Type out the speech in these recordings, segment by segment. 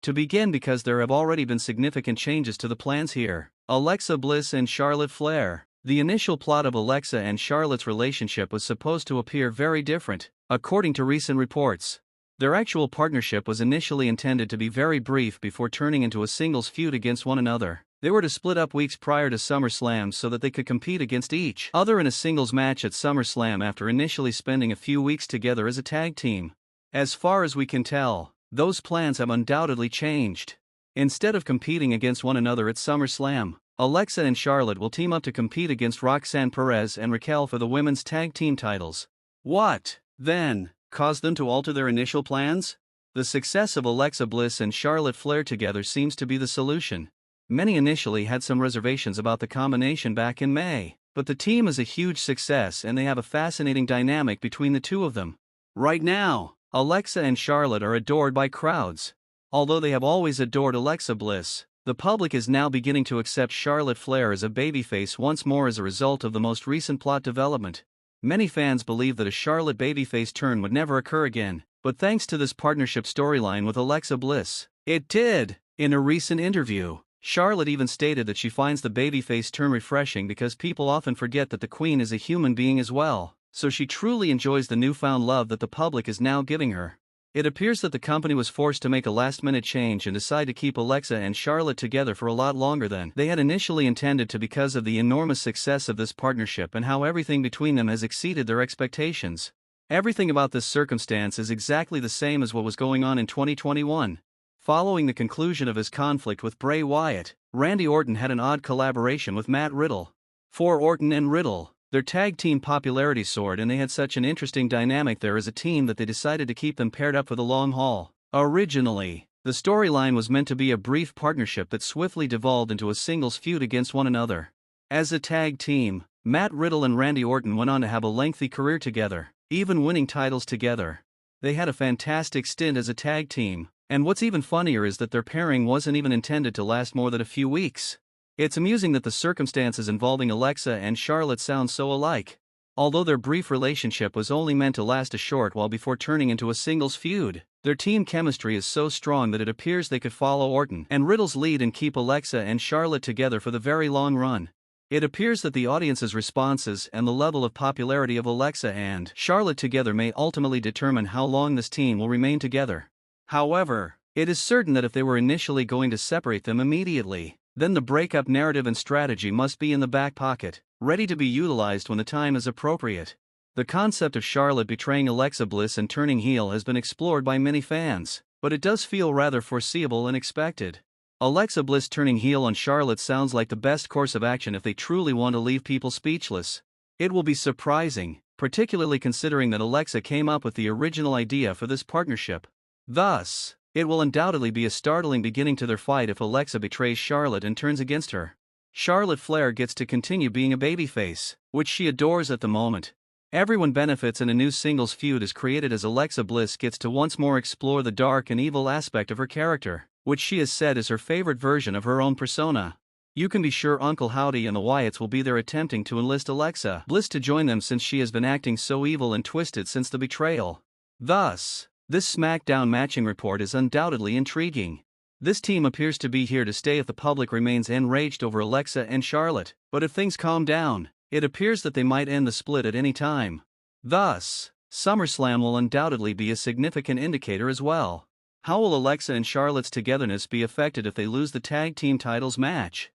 To begin, because there have already been significant changes to the plans here. Alexa Bliss and Charlotte Flair. The initial plot of Alexa and Charlotte's relationship was supposed to appear very different, according to recent reports. Their actual partnership was initially intended to be very brief before turning into a singles feud against one another. They were to split up weeks prior to SummerSlam so that they could compete against each other in a singles match at SummerSlam after initially spending a few weeks together as a tag team. As far as we can tell, those plans have undoubtedly changed. Instead of competing against one another at SummerSlam, Alexa and Charlotte will team up to compete against Roxanne Perez and Raquel for the women's tag team titles. What, then, caused them to alter their initial plans? The success of Alexa Bliss and Charlotte Flair together seems to be the solution. Many initially had some reservations about the combination back in May, but the team is a huge success and they have a fascinating dynamic between the two of them. Right now, Alexa and Charlotte are adored by crowds. Although they have always adored Alexa Bliss, the public is now beginning to accept Charlotte Flair as a babyface once more as a result of the most recent plot development. Many fans believe that a Charlotte babyface turn would never occur again, but thanks to this partnership storyline with Alexa Bliss, it did. In a recent interview, Charlotte even stated that she finds the babyface turn refreshing because people often forget that the Queen is a human being as well, so she truly enjoys the newfound love that the public is now giving her. It appears that the company was forced to make a last-minute change and decide to keep Alexa and Charlotte together for a lot longer than they had initially intended to because of the enormous success of this partnership and how everything between them has exceeded their expectations. Everything about this circumstance is exactly the same as what was going on in 2021. Following the conclusion of his conflict with Bray Wyatt, Randy Orton had an odd collaboration with Matt Riddle. For Orton and Riddle, their tag team popularity soared and they had such an interesting dynamic there as a team that they decided to keep them paired up for the long haul. Originally, the storyline was meant to be a brief partnership that swiftly devolved into a singles feud against one another. As a tag team, Matt Riddle and Randy Orton went on to have a lengthy career together, even winning titles together. They had a fantastic stint as a tag team, and what's even funnier is that their pairing wasn't even intended to last more than a few weeks. It's amusing that the circumstances involving Alexa and Charlotte sound so alike. Although their brief relationship was only meant to last a short while before turning into a singles feud, their team chemistry is so strong that it appears they could follow Orton and Riddle's lead and keep Alexa and Charlotte together for the very long run. It appears that the audience's responses and the level of popularity of Alexa and Charlotte together may ultimately determine how long this team will remain together. However, it is certain that if they were initially going to separate them immediately, then the breakup narrative and strategy must be in the back pocket, ready to be utilized when the time is appropriate. The concept of Charlotte betraying Alexa Bliss and turning heel has been explored by many fans, but it does feel rather foreseeable and expected. Alexa Bliss turning heel on Charlotte sounds like the best course of action if they truly want to leave people speechless. It will be surprising, particularly considering that Alexa came up with the original idea for this partnership. Thus, it will undoubtedly be a startling beginning to their fight if Alexa betrays Charlotte and turns against her. Charlotte Flair gets to continue being a babyface, which she adores at the moment. Everyone benefits and a new singles feud is created as Alexa Bliss gets to once more explore the dark and evil aspect of her character, which she has said is her favorite version of her own persona. You can be sure Uncle Howdy and the Wyatts will be there attempting to enlist Alexa Bliss to join them since she has been acting so evil and twisted since the betrayal. Thus, this SmackDown matching report is undoubtedly intriguing. This team appears to be here to stay if the public remains enraged over Alexa and Charlotte, but if things calm down, it appears that they might end the split at any time. Thus, SummerSlam will undoubtedly be a significant indicator as well. How will Alexa and Charlotte's togetherness be affected if they lose the tag team titles match?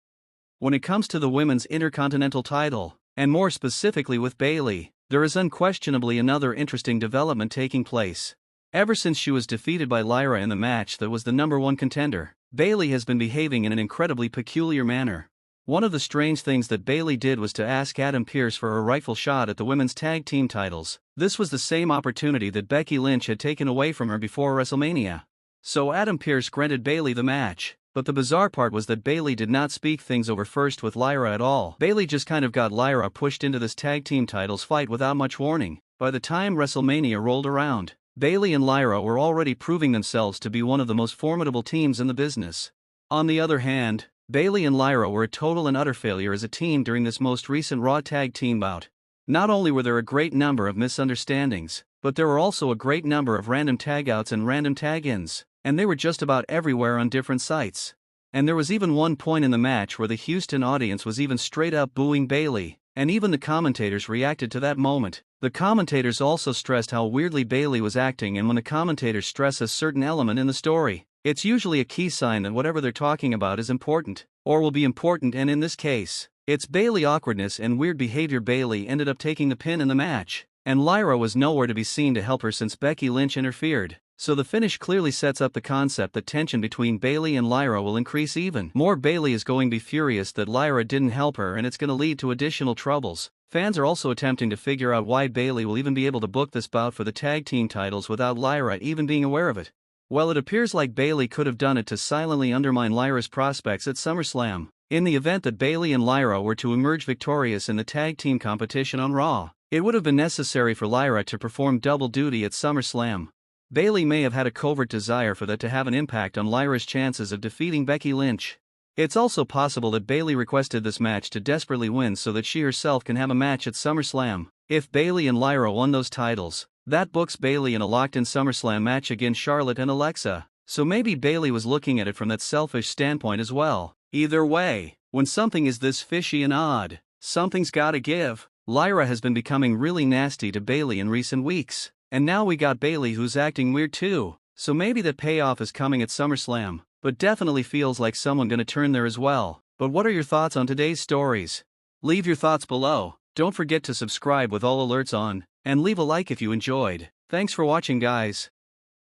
When it comes to the women's Intercontinental title, and more specifically with Bayley, there is unquestionably another interesting development taking place. Ever since she was defeated by Lyra in the match that was the #1 contender, Bayley has been behaving in an incredibly peculiar manner. One of the strange things that Bayley did was to ask Adam Pearce for a rightful shot at the women's tag team titles. This was the same opportunity that Becky Lynch had taken away from her before WrestleMania. So Adam Pearce granted Bayley the match, but the bizarre part was that Bayley did not speak things over first with Lyra at all. Bayley just kind of got Lyra pushed into this tag team titles fight without much warning. By the time WrestleMania rolled around, Bayley and Lyra were already proving themselves to be one of the most formidable teams in the business. On the other hand, Bayley and Lyra were a total and utter failure as a team during this most recent Raw tag team bout. Not only were there a great number of misunderstandings, but there were also a great number of random tag outs and random tag ins. and they were just about everywhere on different sites. And there was even one point in the match where the Houston audience was even straight up booing Bayley, and even the commentators reacted to that moment. The commentators also stressed how weirdly Bayley was acting, and when the commentators stress a certain element in the story, it's usually a key sign that whatever they're talking about is important, or will be important, and in this case, it's Bayley awkwardness and weird behavior. Bayley ended up taking the pin in the match, and Lyra was nowhere to be seen to help her since Becky Lynch interfered. So the finish clearly sets up the concept that tension between Bayley and Lyra will increase even more. Bayley is going to be furious that Lyra didn't help her, and it's going to lead to additional troubles. Fans are also attempting to figure out why Bayley will even be able to book this bout for the tag team titles without Lyra even being aware of it. Well, it appears like Bayley could have done it to silently undermine Lyra's prospects at SummerSlam. In the event that Bayley and Lyra were to emerge victorious in the tag team competition on Raw, it would have been necessary for Lyra to perform double duty at SummerSlam. Bayley may have had a covert desire for that to have an impact on Lyra's chances of defeating Becky Lynch. It's also possible that Bayley requested this match to desperately win so that she herself can have a match at SummerSlam. If Bayley and Lyra won those titles, that books Bayley in a locked-in SummerSlam match against Charlotte and Alexa. So maybe Bayley was looking at it from that selfish standpoint as well. Either way, when something is this fishy and odd, something's gotta give. Lyra has been becoming really nasty to Bayley in recent weeks. And now we got Bayley who's acting weird too, so maybe that payoff is coming at SummerSlam, but definitely feels like someone gonna turn there as well. But what are your thoughts on today's stories? Leave your thoughts below, don't forget to subscribe with all alerts on, and leave a like if you enjoyed. Thanks for watching, guys.